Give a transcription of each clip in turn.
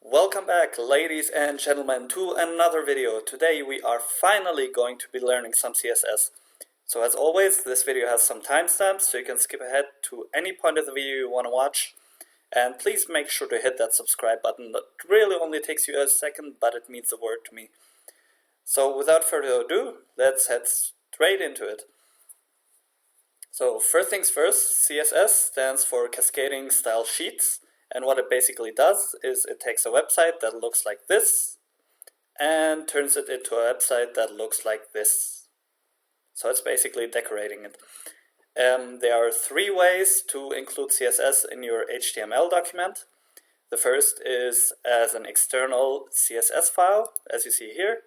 Welcome back, ladies and gentlemen, to another video. Today we are finally going to be learning some CSS. So as always, this video has some timestamps, so you can skip ahead to any point of the video you want to watch. And please make sure to hit that subscribe button. That really only takes you a second, but it means the word to me. So without further ado, let's head straight into it. So first things first, CSS stands for Cascading Style Sheets. And what it basically does is it takes a website that looks like this and turns it into a website that looks like this. So it's basically decorating it. There are three ways to include CSS in your HTML document. The first is as an external CSS file, as you see here.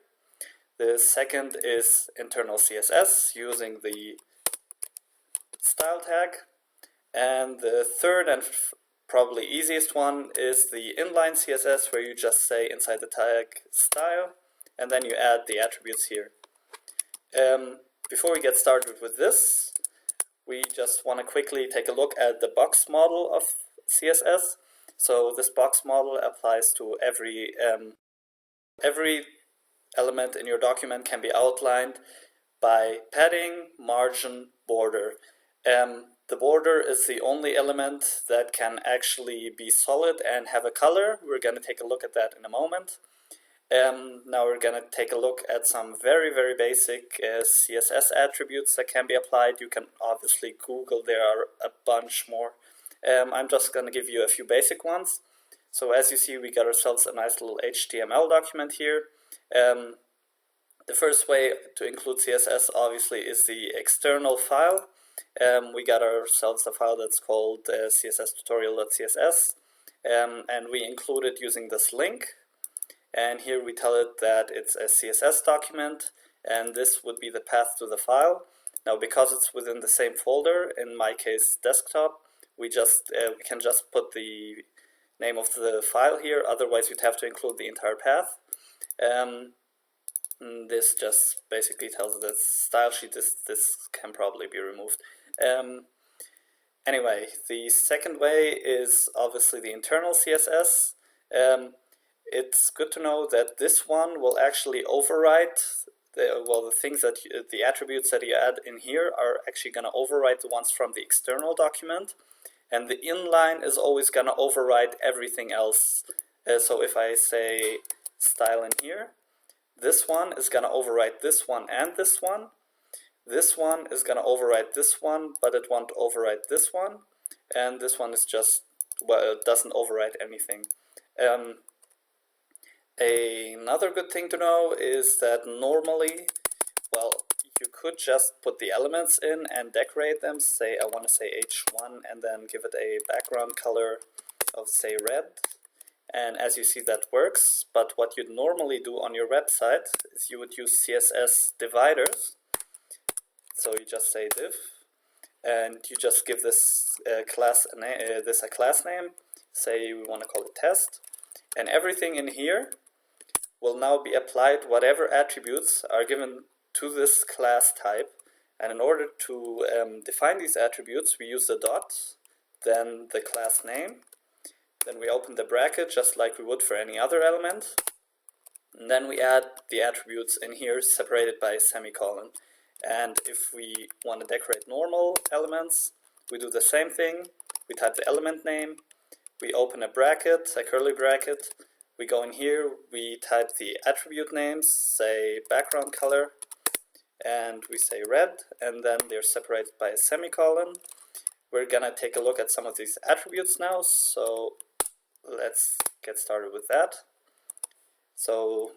The second is internal CSS using the style tag. And the third and probably easiest one is the inline CSS, where you just say inside the tag style and then you add the attributes here. Before we get started with this, we just want to quickly take a look at the box model of CSS. So this box model applies to every element in your document can be outlined by padding, margin, border. The border is the only element that can actually be solid and have a color. We're going to take a look at that in a moment. Now we're going to take a look at some very basic CSS attributes that can be applied. You can obviously Google, there are a bunch more. I'm just going to give you a few basic ones. So as you see, we got ourselves a nice little HTML document here. The first way to include CSS obviously is the external file. We got ourselves a file that's called csstutorial.css, and we include it using this link. And here we tell it that it's a CSS document, and this would be the path to the file. Now, because it's within the same folder, in my case desktop, we can just put the name of the file here. Otherwise, you'd have to include the entire path. This just basically tells the style sheet this can probably be removed. Anyway, the second way is obviously the internal CSS. It's good to know that this one will actually override the attributes that you add in here are actually going to override the ones from the external document, and the inline is always going to override everything else. So if I say style in here, this one is going to override this one and this one. This one is going to override this one, but it won't override this one. And this one is just, well, it doesn't override anything. Another good thing to know is that normally, well, you could just put the elements in and decorate them. Say, I want to say H1 and then give it a background color of, say, red. And as you see, that works. But what you'd normally do on your website is you would use CSS dividers. So you just say div, and you just give this a class name. Say we want to call it test, and everything in here will now be applied whatever attributes are given to this class type. And in order to define these attributes, we use the dot, then the class name, then we open the bracket just like we would for any other element, and then we add the attributes in here separated by a semicolon. And if we want to decorate normal elements, we do the same thing. We type the element name, we open a bracket, a curly bracket, we go in here, we type the attribute names, say background color, and we say red, and then they're separated by a semicolon. We're gonna take a look at some of these attributes now, so let's get started with that. So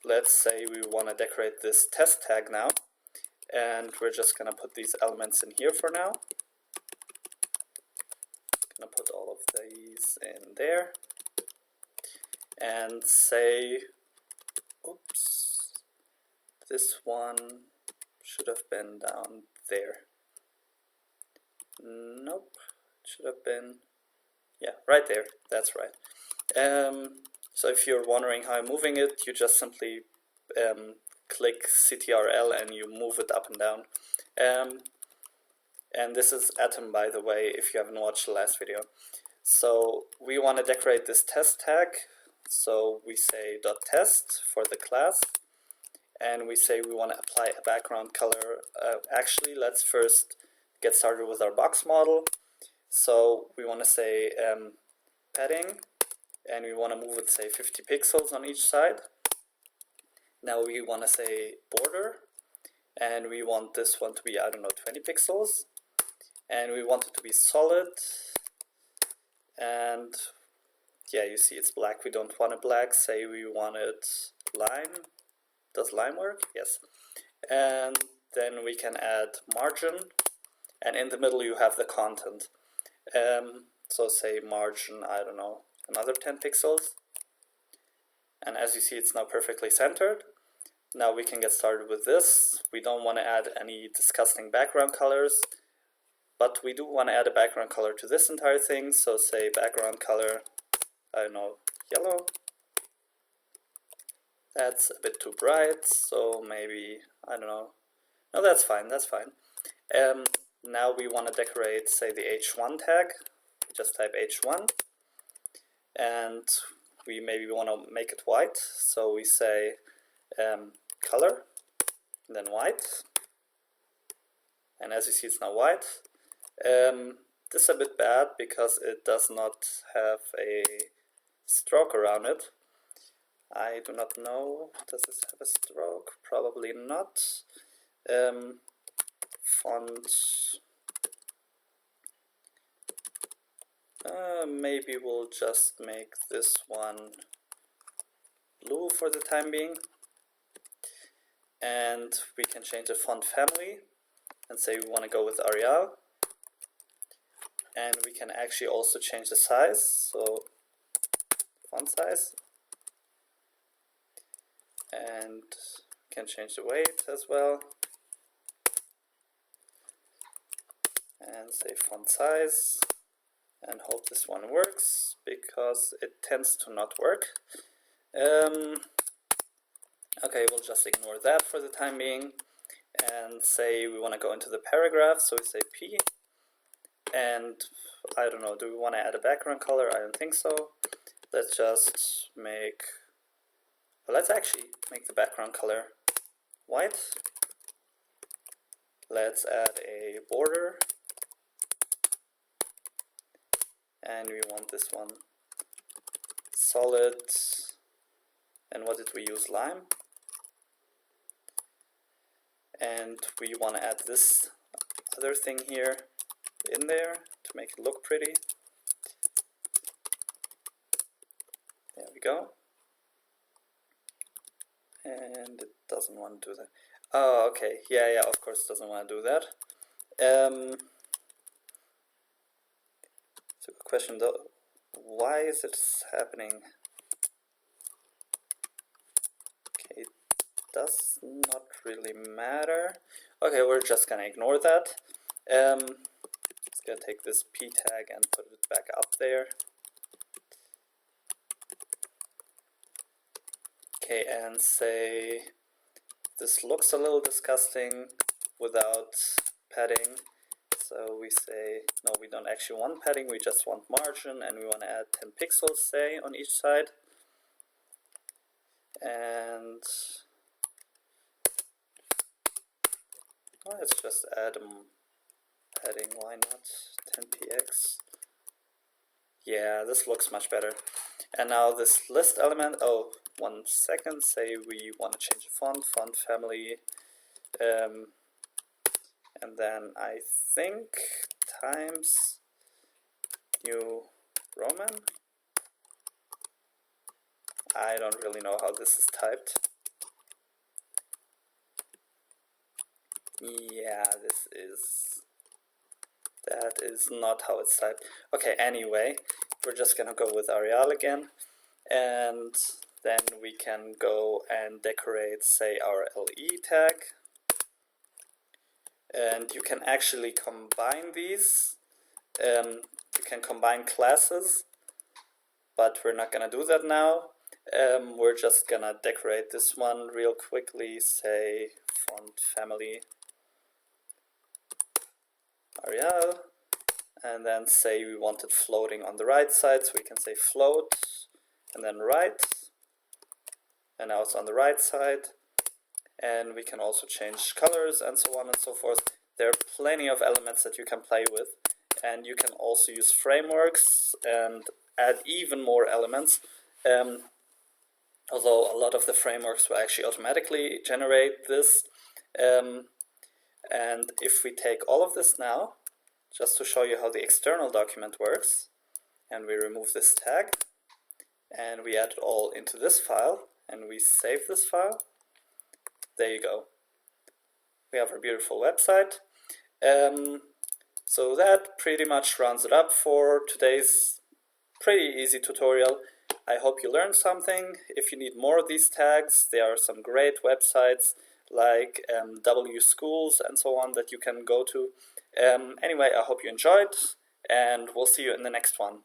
let's say we want to decorate this test tag now. And we're just going to put these elements in here for now. Going to put all of these in there. And say, oops, this one should have been down there. Nope, it should have been, yeah, right there. That's right. So if you're wondering how I'm moving it, you just simply click CTRL and you move it up and down. And this is Atom, by the way, if you haven't watched the last video. So we want to decorate this test tag. So we say .test for the class, and we say we want to apply a background color. Actually, let's first get started with our box model. So we want to say padding, and we want to move it, say, 50 pixels on each side. Now we want to say border, and we want this one to be, I don't know, 20 pixels. And we want it to be solid. And yeah, you see it's black. We don't want it black. Say we want it line. Does line work? Yes. And then we can add margin. And in the middle you have the content. So say margin, I don't know, another 10 pixels. And as you see, it's now perfectly centered. Now we can get started with this. We don't want to add any disgusting background colors, but we do want to add a background color to this entire thing. So say background color, I don't know, yellow. That's a bit too bright, so maybe, I don't know. No, that's fine, that's fine. Now we want to decorate, say, the h1 tag. Just type h1. And we maybe want to make it white. So we say color, and then white. And as you see, it's now white. This is a bit bad because it does not have a stroke around it. I do not know, does this have a stroke? Probably not. Font, maybe we'll just make this one blue for the time being. And we can change the font family and say we want to go with Arial. And we can actually also change the size, so font size. And can change the weight as well. And say font size. And hope this one works, because it tends to not work. Okay, we'll just ignore that for the time being. And say we want to go into the paragraph, so we say P. And I don't know, do we want to add a background color? I don't think so. Let's just make, well, let's actually make the background color white. Let's add a border. And we want this one solid. And what did we use? Lime. And we want to add this other thing here in there to make it look pretty. There we go. And it doesn't want to do that. Oh, okay. Yeah, of course it doesn't want to do that. So the question though, why is it happening? Okay, it does not really matter. Okay, we're just gonna ignore that. Just gonna take this P tag and put it back up there. Okay, and say this looks a little disgusting without padding. So we say, no, we don't actually want padding, we just want margin, and we want to add 10 pixels, say, on each side. And let's just add padding, why not? 10px. Yeah, this looks much better. And now this list element, oh, 1 second, say we want to change the font family, and then I think Times New Roman. I don't really know how this is typed. Yeah, that is not how it's typed. Okay, anyway, we're just gonna go with Arial again, and then we can go and decorate, say, our LE tag. And you can actually combine these. You can combine classes, but we're not gonna do that now. We're just gonna decorate this one real quickly, say font family Arial, and then say we want it floating on the right side, so we can say float, and then right, and now it's on the right side. And we can also change colors and so on and so forth. There are plenty of elements that you can play with, and you can also use frameworks and add even more elements. Although a lot of the frameworks will actually automatically generate this. And if we take all of this now, just to show you how the external document works, and we remove this tag, and we add it all into this file, and we save this file, there you go. We have our beautiful website. So that pretty much rounds it up for today's pretty easy tutorial. I hope you learned something. If you need more of these tags, there are some great websites like W Schools and so on that you can go to. Anyway, I hope you enjoyed, and we'll see you in the next one.